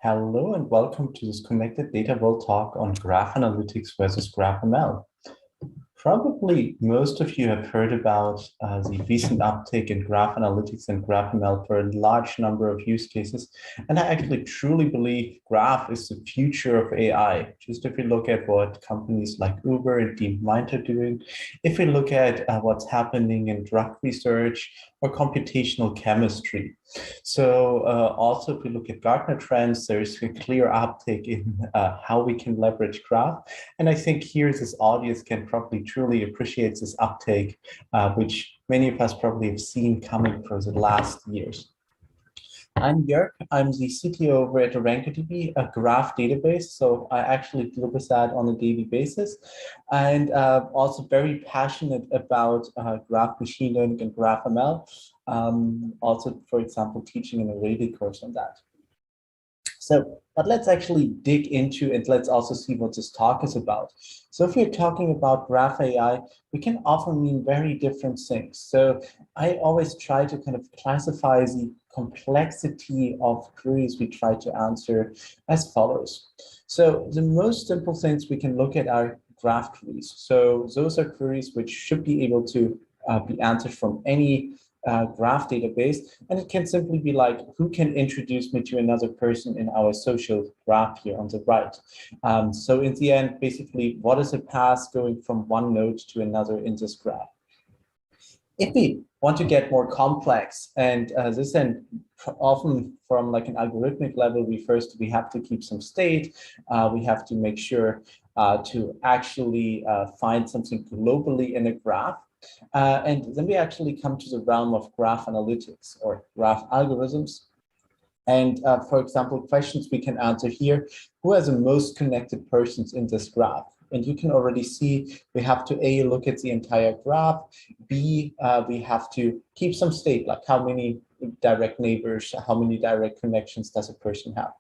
Hello and welcome to this Connected Data World talk on graph analytics versus graph ML. Probably most of you have heard about the recent uptake in graph analytics and graph ML for a large number of use cases. And I actually truly believe graph is the future of AI. Just if we look at what companies like Uber and DeepMind are doing, if we look at what's happening in drug research or computational chemistry. So also, if we look at Gartner trends, there's a clear uptake in how we can leverage graph. And I think here this audience can probably truly appreciate this uptake, which many of us probably have seen coming for the last years. I'm Jörg. I'm the CTO over at RankerDB, a graph database. So I actually deal with that on a daily basis, and also very passionate about graph machine learning and graph ML. Also, for example, teaching an array course on that. So, but let's actually dig into and let's also see what this talk is about. So if we're talking about graph AI, we can often mean very different things. So I always try to kind of classify the complexity of queries we try to answer as follows. So the most simple things we can look at are graph queries. So those are queries which should be able to be answered from any graph database, and it can simply be like, who can introduce me to another person in our social graph here on the right. So in the end, basically, what is a path going from one node to another in this graph? If we want to get more complex, and this then often from like an algorithmic level refers to, we have to keep some state, we have to make sure to actually find something globally in a graph. And then we actually come to the realm of graph analytics or graph algorithms. And for example, questions we can answer here: who are the most connected persons in this graph? And you can already see we have to A, look at the entire graph, B, we have to keep some state, like how many direct neighbors, how many direct connections does a person have?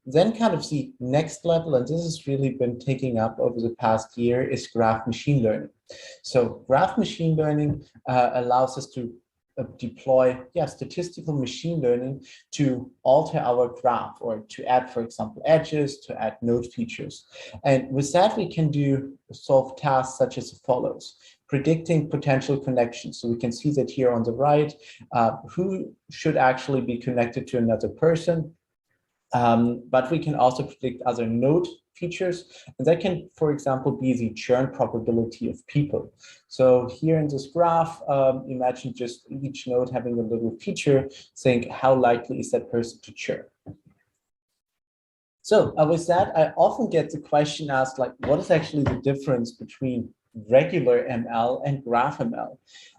Then kind of the next level, and this has really been taking up over the past year, is graph machine learning. So graph machine learning allows us to deploy statistical machine learning to alter our graph, or to add, for example, edges, to add node features. And with that, we can solve tasks such as follows: predicting potential connections. So we can see that here on the right, who should actually be connected to another person. But we can also predict other node features, and that can, for example, be the churn probability of people. So here in this graph, imagine just each node having a little feature saying how likely is that person to churn. So with that, I often get the question asked, like, what is actually the difference between regular ML and graph ML?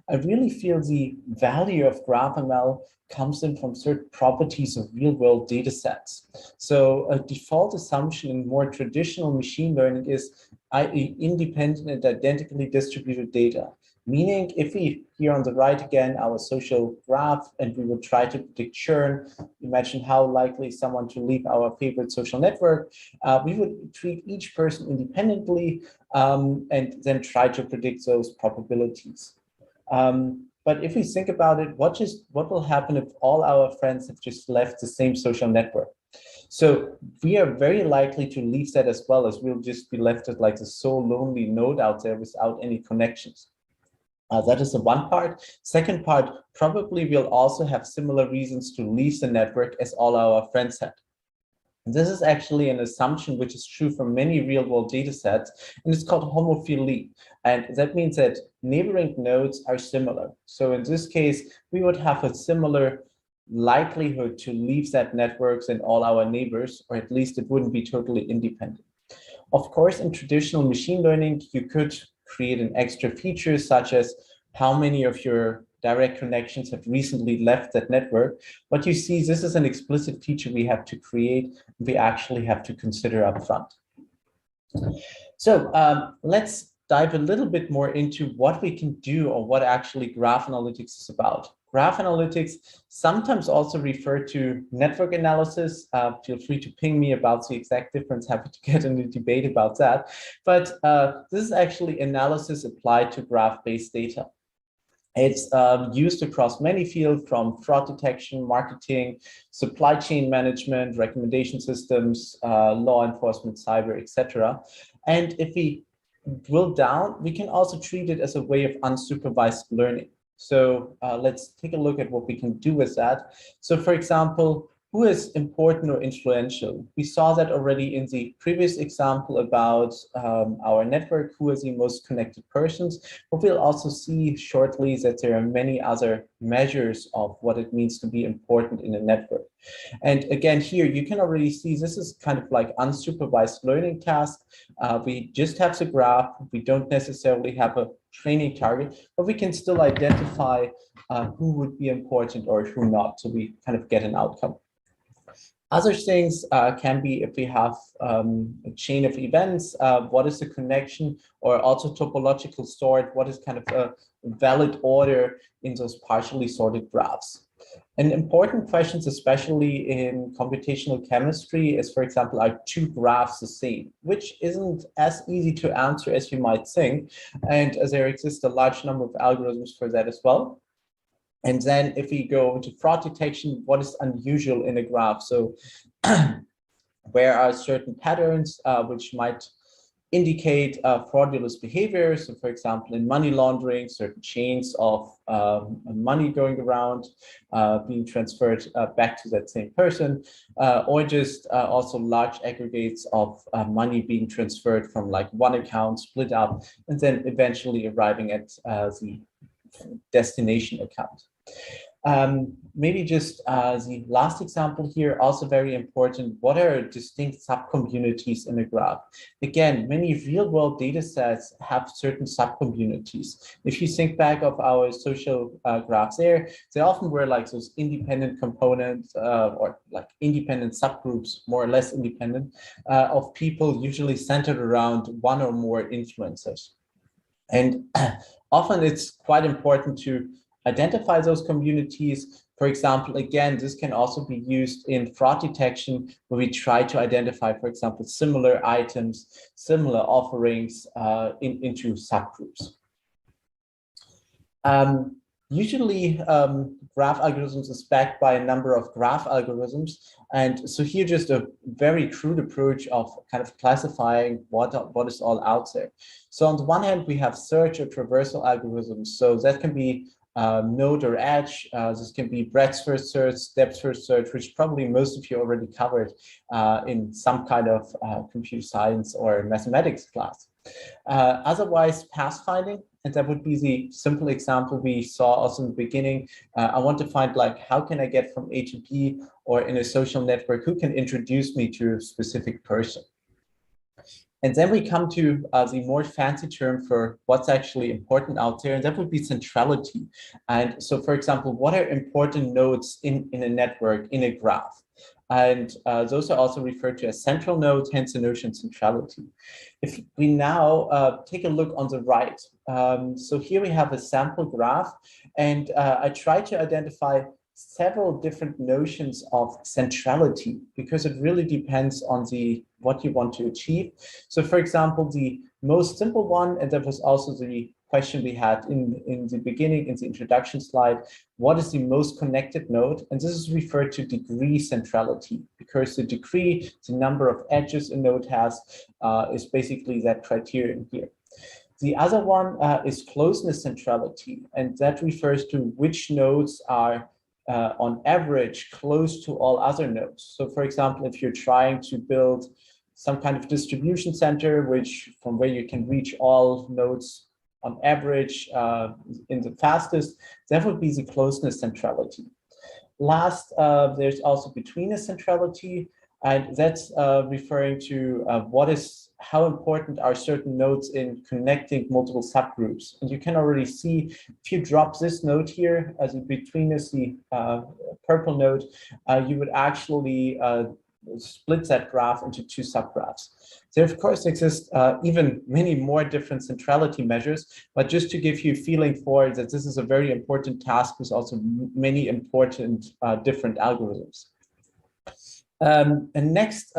I really feel the value of graph ML comes in from certain properties of real-world data sets. So a default assumption in more traditional machine learning is independent and identically distributed data. Meaning, if we, here on the right again, our social graph, and we will try to predict churn, imagine how likely is someone to leave our favorite social network, we would treat each person independently and then try to predict those probabilities. But if we think about it, what will happen if all our friends have just left the same social network? So we are very likely to leave that as well, as we'll just be left as like a so lonely node out there without any connections. That is the one part. Second part, probably we'll also have similar reasons to leave the network as all our friends had. This is actually an assumption which is true for many real-world data sets, and it's called homophilia. And that means that neighboring nodes are similar. So in this case, we would have a similar likelihood to leave that networks and all our neighbors, or at least it wouldn't be totally independent. Of course, in traditional machine learning, you could create an extra feature such as how many of your direct connections have recently left that network. But you see, this is an explicit feature we have to create, we actually have to consider up front. So let's dive a little bit more into what we can do, or what actually graph analytics is about. Graph analytics, sometimes also referred to network analysis. Feel free to ping me about the exact difference. Happy to get in a debate about that. But this is actually analysis applied to graph-based data. It's used across many fields, from fraud detection, marketing, supply chain management, recommendation systems, law enforcement, cyber, etc. And if we drill down, we can also treat it as a way of unsupervised learning. So let's take a look at what we can do with that. So for example, who is important or influential? We saw that already in the previous example about our network, who is the most connected persons, but we'll also see shortly that there are many other measures of what it means to be important in a network. And again, here you can already see this is kind of like unsupervised learning task. We just have the graph. We don't necessarily have a training target, but we can still identify who would be important or who not. So we kind of get an outcome. Other things can be if we have a chain of events, what is the connection, or also topological sort, what is kind of a valid order in those partially sorted graphs. And important questions, especially in computational chemistry, is, for example, are two graphs the same, which isn't as easy to answer as you might think. And there exists a large number of algorithms for that as well. And then if we go into fraud detection, what is unusual in a graph? So where are certain patterns which might indicate fraudulent behavior? So for example, in money laundering, certain chains of money going around, being transferred back to that same person, or just also large aggregates of money being transferred from like one account, split up, and then eventually arriving at the destination account. Maybe just the last example here, also very important, what are distinct subcommunities in a graph? Again, many real-world data sets have certain subcommunities. If you think back of our social graphs there, they often were like those independent components or like independent subgroups, more or less independent, of people usually centered around one or more influencers. And often it's quite important to identify those communities. For example, again, this can also be used in fraud detection, where we try to identify, for example, similar items, similar offerings into subgroups. Usually, graph algorithms is backed by a number of graph algorithms. And so here, just a very crude approach of kind of classifying what is all out there. So on the one hand, we have search or traversal algorithms. So that can be node or edge. This can be breadth first search, depth first search, which probably most of you already covered in some kind of computer science or mathematics class. Otherwise, pathfinding, and that would be the simple example we saw also in the beginning. I want to find like, how can I get from A to B, or in a social network, who can introduce me to a specific person? And then we come to the more fancy term for what's actually important out there, and that would be centrality. And so, for example, what are important nodes in a network, in a graph? And those are also referred to as central nodes, hence the notion centrality. If we now take a look on the right, so here we have a sample graph, and I try to identify several different notions of centrality, because it really depends on what you want to achieve. So for example, the most simple one, and that was also the question we had in the beginning, in the introduction slide, what is the most connected node? And this is referred to degree centrality, because the degree, the number of edges a node has, is basically that criterion here. The other one is closeness centrality, and that refers to which nodes are on average close to all other nodes. So for example, if you're trying to build some kind of distribution center, from where you can reach all nodes on average in the fastest, that would be the closeness centrality. Last, there's also betweenness centrality, and that's referring to how important are certain nodes in connecting multiple subgroups. And you can already see, if you drop this node here as a betweenness, the purple node, you would actually split that graph into two subgraphs. There, of course, exist even many more different centrality measures, but just to give you a feeling for it, that this is a very important task with also many important different algorithms. And next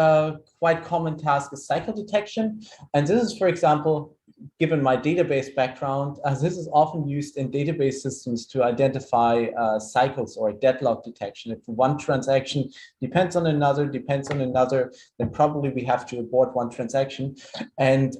quite common task is cycle detection. And this is, for example, given my database background, this is often used in database systems to identify cycles or deadlock detection. If one transaction depends on another, then probably we have to abort one transaction. And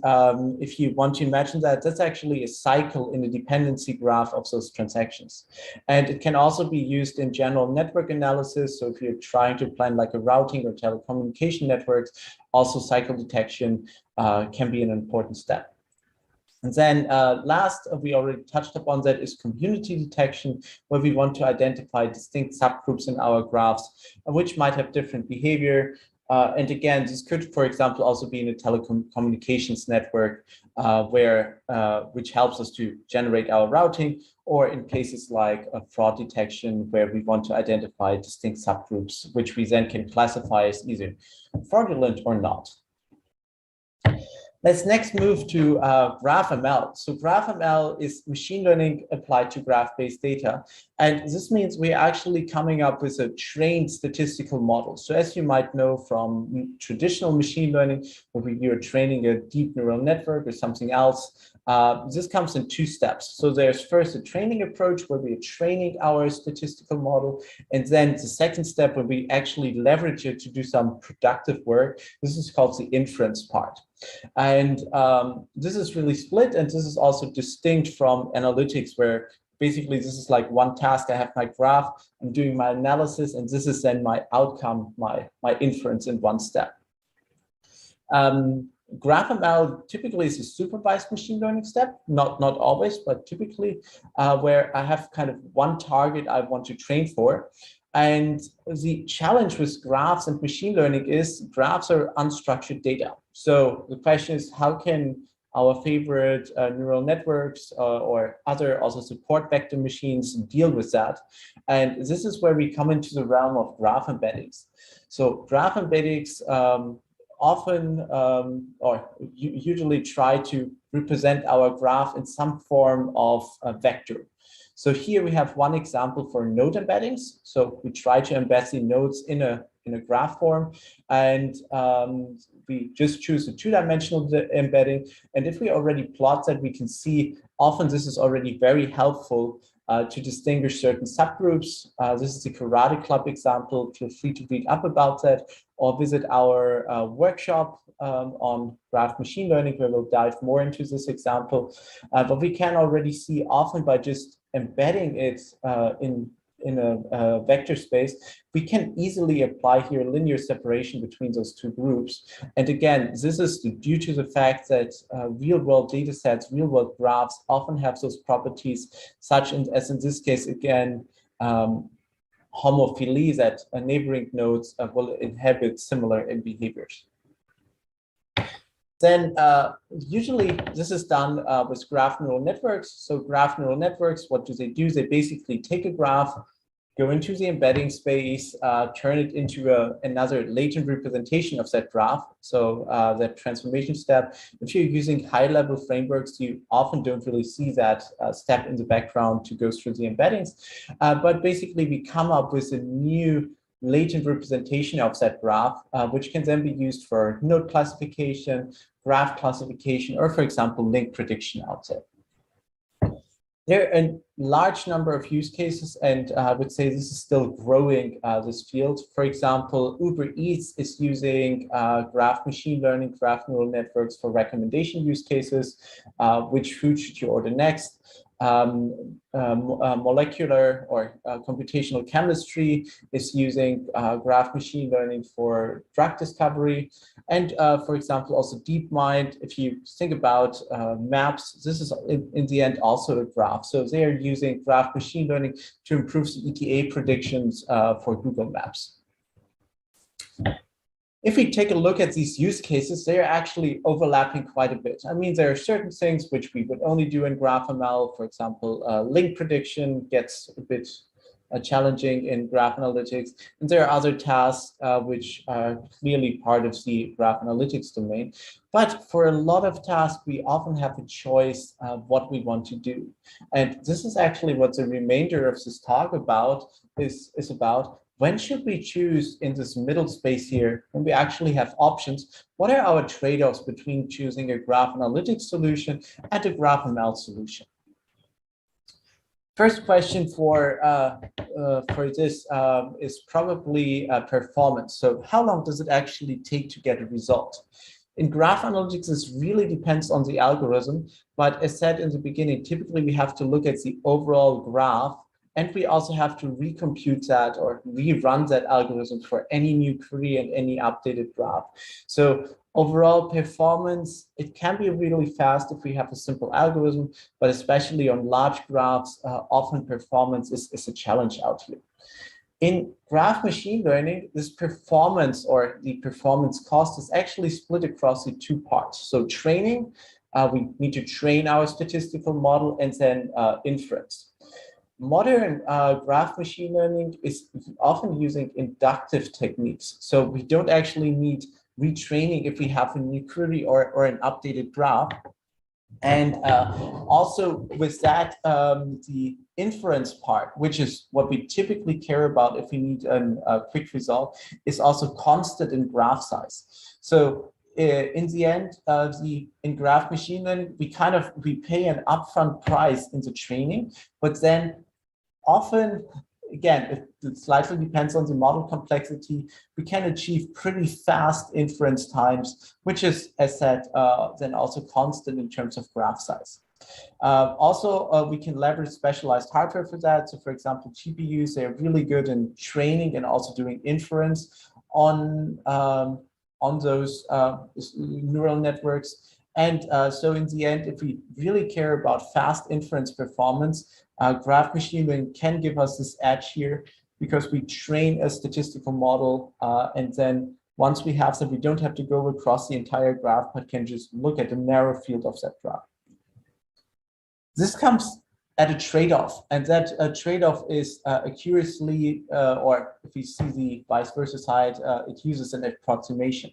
if you want to imagine that, that's actually a cycle in the dependency graph of those transactions. And it can also be used in general network analysis. So if you're trying to plan like a routing or telecommunication networks, also cycle detection can be an important step. And then last, we already touched upon that, is community detection, where we want to identify distinct subgroups in our graphs, which might have different behavior. And again, this could, for example, also be in a telecommunications network which helps us to generate our routing, or in cases like fraud detection, where we want to identify distinct subgroups, which we then can classify as either fraudulent or not. Let's next move to GraphML. So GraphML is machine learning applied to graph-based data. And this means we're actually coming up with a trained statistical model. So as you might know from traditional machine learning, where you're training a deep neural network or something else, this comes in two steps. So there's first a training approach where we are training our statistical model. And then the second step where we actually leverage it to do some productive work. This is called the inference part. And this is really split, and this is also distinct from analytics, where basically this is like one task. I have my graph, I'm doing my analysis, and this is then my outcome, my inference in one step. GraphML typically is a supervised machine learning step, not always, but typically, where I have kind of one target I want to train for. And the challenge with graphs and machine learning is graphs are unstructured data. So the question is, how can our favorite neural networks or other also support vector machines deal with that? And this is where we come into the realm of graph embeddings. So graph embeddings often or usually try to represent our graph in some form of a vector. So here we have one example for node embeddings. So we try to embed the nodes in a graph form, and we just choose a two-dimensional embedding. And if we already plot that, we can see often this is already very helpful to distinguish certain subgroups. This is the Karate Club example. Feel free to read up about that, or visit our workshop on graph machine learning, where we'll dive more into this example. But we can already see often by just embedding it in a vector space, we can easily apply here linear separation between those two groups. And again, this is due to the fact that real-world data sets, real-world graphs often have those properties, such as in this case, again, homophily, that neighboring nodes will inhabit similar behaviors. Then usually this is done with graph neural networks. So graph neural networks, what do? They basically take a graph, go into the embedding space, turn it into another latent representation of that graph. So that transformation step, if you're using high-level frameworks, you often don't really see that step in the background to go through the embeddings. But basically, we come up with a new latent representation of that graph, which can then be used for node classification, graph classification, or for example, link prediction out there. There are a large number of use cases, and I would say this is still growing, this field. For example, Uber Eats is using graph machine learning, graph neural networks for recommendation use cases, which food should you order next. Molecular or computational chemistry is using graph machine learning for drug discovery. And for example, also DeepMind, if you think about maps, this is in the end also a graph. So they are using graph machine learning to improve the ETA predictions for Google Maps. If we take a look at these use cases, they are actually overlapping quite a bit. I mean, there are certain things which we would only do in GraphML. For example, link prediction gets a bit challenging in graph analytics. And there are other tasks which are clearly part of the graph analytics domain. But for a lot of tasks, we often have a choice of what we want to do. And this is actually what the remainder of this talk is about. when should we choose in this middle space here when we actually have options? What are our trade-offs between choosing a graph analytics solution and a graph ML solution? First question for this is probably performance. So how long does it actually take to get a result? In graph analytics, this really depends on the algorithm, but as said in the beginning, typically we have to look at the overall graph, and we also have to recompute that or rerun that algorithm for any new query and any updated graph. So overall performance, it can be really fast if we have a simple algorithm, but especially on large graphs, often performance is a challenge out here. In graph machine learning, this performance or the performance cost is actually split across the two parts. So training, we need to train our statistical model, and then inference. Modern graph machine learning is often using inductive techniques. So we don't actually need retraining if we have a new query or an updated graph. And also with that, the inference part, which is what we typically care about if we need a quick result, is also constant in graph size. So in the end, in graph machine learning, we pay an upfront price in the training, but then often, again, it slightly depends on the model complexity, we can achieve pretty fast inference times, which is, as said, then also constant in terms of graph size. We can leverage specialized hardware for that. So for example, GPUs, they're really good in training and also doing inference on those neural networks. And so in the end, if we really care about fast inference performance, graph machine learning can give us this edge here, because we train a statistical model, and then once we have that, we don't have to go across the entire graph, but can just look at the narrow field of that graph. This comes at a trade-off, and that trade-off is accuracy, or if we see the vice versa side, it uses an approximation.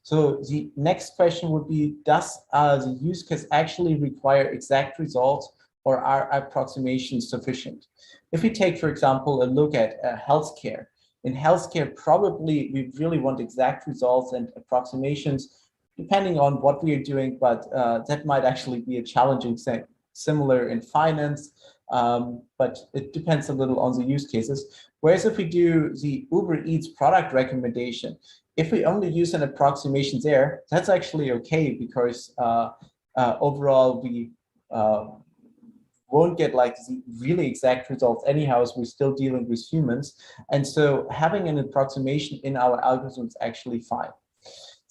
So the next question would be, does the use case actually require exact results, or are approximations sufficient? If we take, for example, a look at healthcare, in healthcare, probably we really want exact results, and approximations, depending on what we are doing, but that might actually be a challenging thing. Similar in finance, but it depends a little on the use cases. Whereas if we do the Uber Eats product recommendation, if we only use an approximation there, that's actually okay, because overall we won't get like the really exact results anyhow, as we're still dealing with humans. And so having an approximation in our algorithm is actually fine.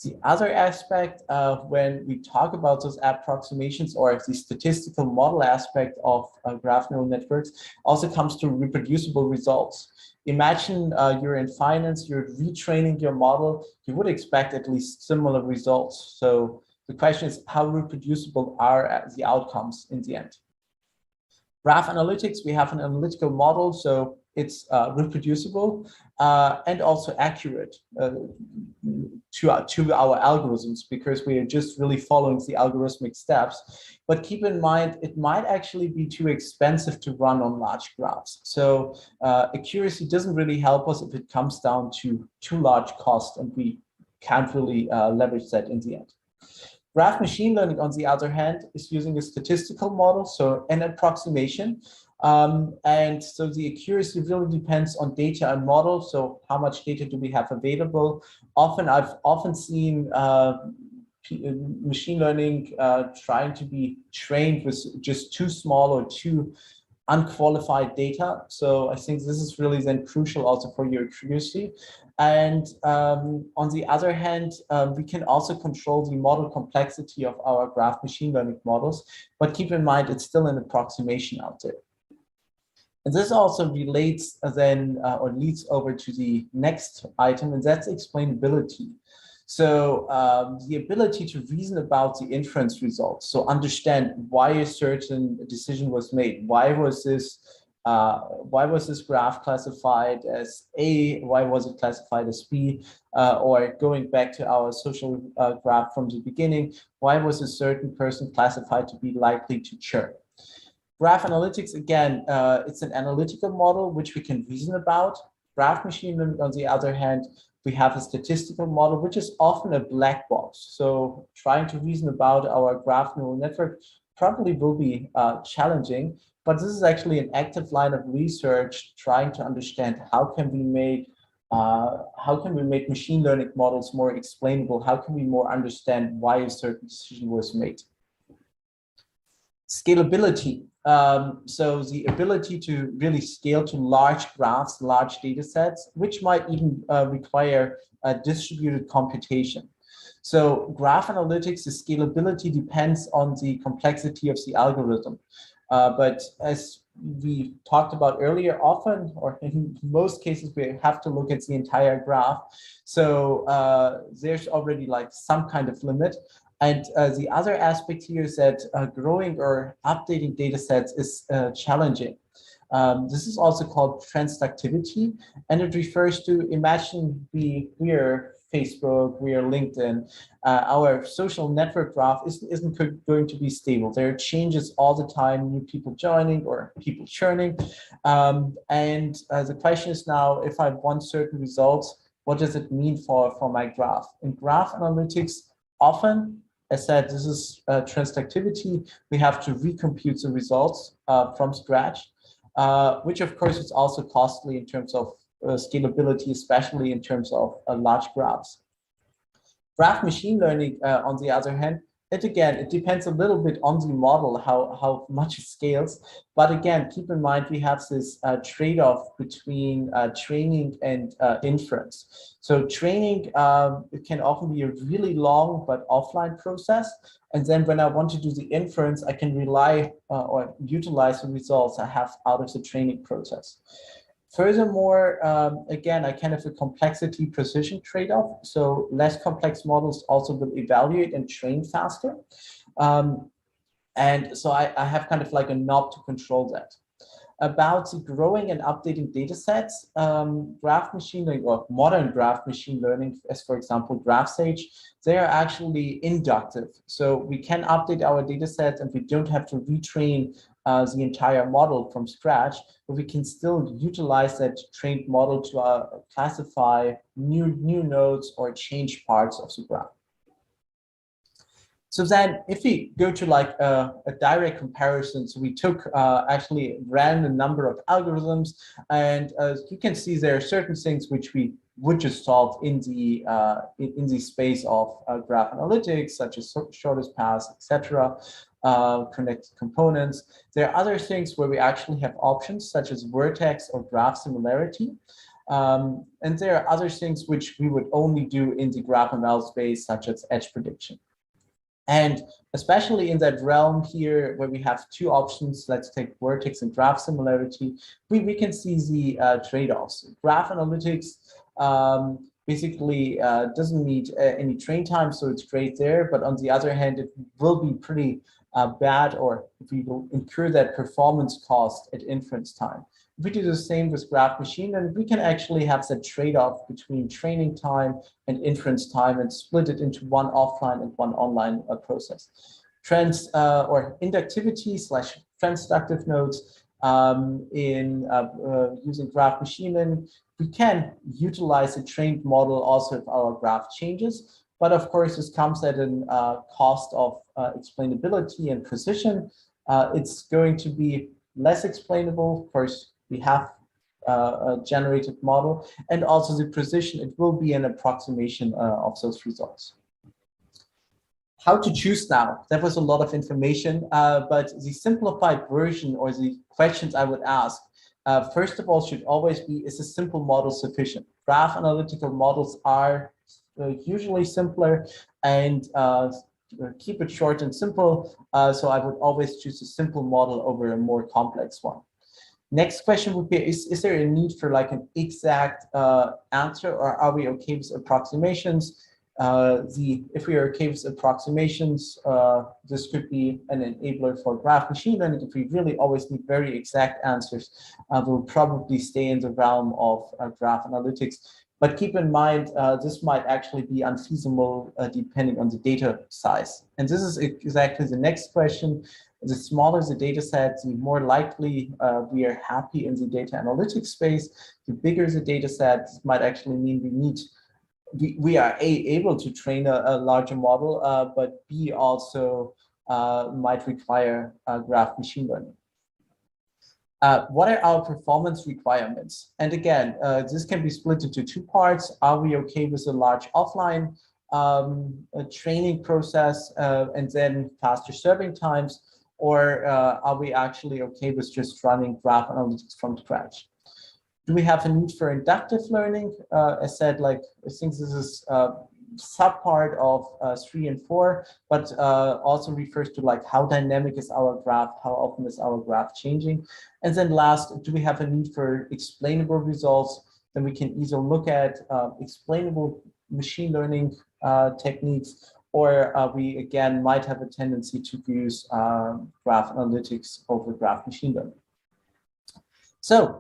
The other aspect when we talk about those approximations, or the statistical model aspect of graph neural networks, also comes to reproducible results. Imagine you're in finance, you're retraining your model, you would expect at least similar results. So the question is, how reproducible are the outcomes in the end? Graph analytics, we have an analytical model, so it's reproducible and also accurate to our algorithms, because we are just really following the algorithmic steps. But keep in mind, it might actually be too expensive to run on large graphs. So accuracy doesn't really help us if it comes down to too large cost, and we can't really leverage that in the end. Graph machine learning, on the other hand, is using a statistical model, so an approximation. And so the accuracy really depends on data and model. So how much data do we have available? I've often seen machine learning trying to be trained with just too small or too unqualified data. So I think this is really then crucial also for your accuracy. And on the other hand, we can also control the model complexity of our graph machine learning models, but keep in mind, it's still an approximation out there. And this also relates then or leads over to the next item, and that's explainability. So the ability to reason about the inference results. So understand why a certain decision was made. Why was this graph classified as A? Why was it classified as B? Or going back to our social graph from the beginning, why was a certain person classified to be likely to churn? Graph analytics, again, it's an analytical model which we can reason about. Graph machine learning, on the other hand, we have a statistical model, which is often a black box. So trying to reason about our graph neural network probably will be challenging, but this is actually an active line of research trying to understand how can we make machine learning models more explainable? How can we more understand why a certain decision was made? Scalability. So the ability to really scale to large graphs, large data sets, which might even require distributed computation. So graph analytics, the scalability depends on the complexity of the algorithm. But as we talked about earlier, often, or in most cases, we have to look at the entire graph. So there's already like some kind of limit. And the other aspect here is that growing or updating data sets is challenging. This is also called transductivity, and it refers to, imagine we are Facebook, we are LinkedIn, our social network graph isn't going to be stable. There are changes all the time, new people joining or people churning. And the question is now, if I want certain results, what does it mean for my graph? In graph analytics, often, as said, this is transductivity. We have to recompute the results from scratch, which of course is also costly in terms of scalability, especially in terms of large graphs. Graph machine learning, on the other hand, it depends a little bit on the model, how much it scales. But again, keep in mind, we have this trade-off between training and inference. So training, it can often be a really long but offline process. And then when I want to do the inference, I can rely or utilize the results I have out of the training process. Furthermore, again, I kind of a complexity precision trade-off. So less complex models also will evaluate and train faster. And so I have kind of like a knob to control that. About the growing and updating data sets, graph machine learning or modern graph machine learning, as for example, GraphSage, they are actually inductive. So we can update our data sets and we don't have to retrain the entire model from scratch, but we can still utilize that trained model to classify new nodes or change parts of the graph. So then if we go to like a direct comparison, so we took actually ran a number of algorithms, and you can see there are certain things which we would just solve in the space of graph analytics, such as shortest paths, etc., connected components. There are other things where we actually have options, such as vertex or graph similarity. And there are other things which we would only do in the graph ML space, such as edge prediction. And especially in that realm here, where we have two options, let's take vertex and graph similarity, we can see the trade-offs. Graph analytics basically doesn't need any train time, so it's great there. But on the other hand, it will be pretty bad, or we will incur that performance cost at inference time. If we do the same with graph machine, then we can actually have that trade-off between training time and inference time and split it into one offline and one online process. Or inductivity / transductive nodes in using graph machine learning, we can utilize a trained model also if our graph changes. But of course, this comes at a cost of explainability and precision. It's going to be less explainable. Of course, we have a generated model, and also the precision, it will be an approximation of those results. How to choose now? That was a lot of information, but the simplified version or the questions I would ask, first of all, should always be, is a simple model sufficient? Graph analytical models are usually simpler, and keep it short and simple. So I would always choose a simple model over a more complex one. Next question would be, is there a need for like an exact answer, or are we okay with approximations? If we are okay with approximations, this could be an enabler for graph machine learning. If we really always need very exact answers, we'll probably stay in the realm of graph analytics. But keep in mind, this might actually be unfeasible depending on the data size. And this is exactly the next question. The smaller the data set, the more likely we are happy in the data analytics space. The bigger the data set, this might actually mean we are able to train a larger model, but B, also might require graph machine learning. What are our performance requirements? And again, this can be split into two parts. Are we okay with a large offline training process and then faster serving times? Or are we actually okay with just running graph analytics from scratch? Do we have a need for inductive learning? As said, like, I think this is subpart of 3 and 4, but also refers to like how dynamic is our graph, how often is our graph changing. And then last, do we have a need for explainable results? Then we can either look at explainable machine learning techniques, or we again might have a tendency to use graph analytics over graph machine learning. So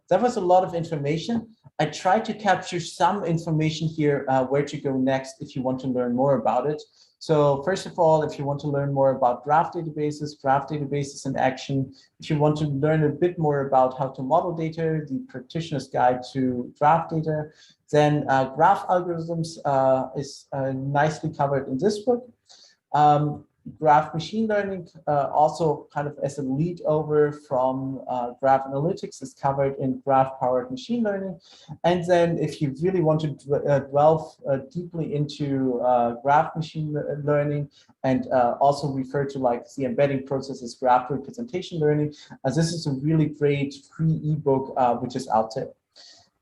that was a lot of information. I tried to capture some information here where to go next if you want to learn more about it. So first of all, if you want to learn more about graph databases in action, if you want to learn a bit more about how to model data, the practitioner's guide to graph data, then graph algorithms is nicely covered in this book. Graph machine learning, also kind of as a lead over from graph analytics, is covered in graph powered machine learning. And then if you really want to delve deeply into graph machine learning and also refer to like the embedding process as graph representation learning, this is a really great free ebook which is out there.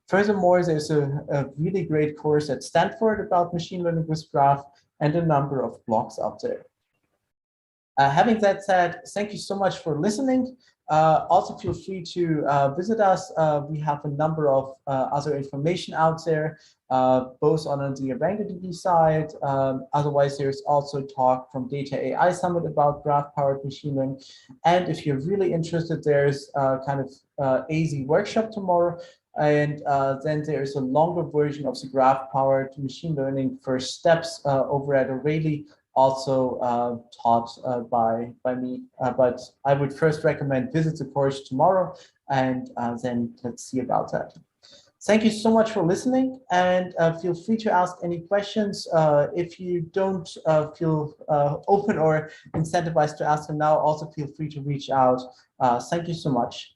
Furthermore, there's a really great course at Stanford about machine learning with graph and a number of blogs out there. Having that said, thank you so much for listening. Also feel free to visit us. We have a number of other information out there, both on the AbangDB side. Otherwise, there's also talk from Data AI Summit about graph-powered machine learning. And if you're really interested, there's kind of AZ workshop tomorrow. And then there's a longer version of the graph-powered machine learning first steps over at O'Reilly, also taught by me, but I would first recommend visit the course tomorrow, and then let's see about that. Thank you so much for listening, and feel free to ask any questions. If you don't feel open or incentivized to ask them now, also feel free to reach out. Thank you so much.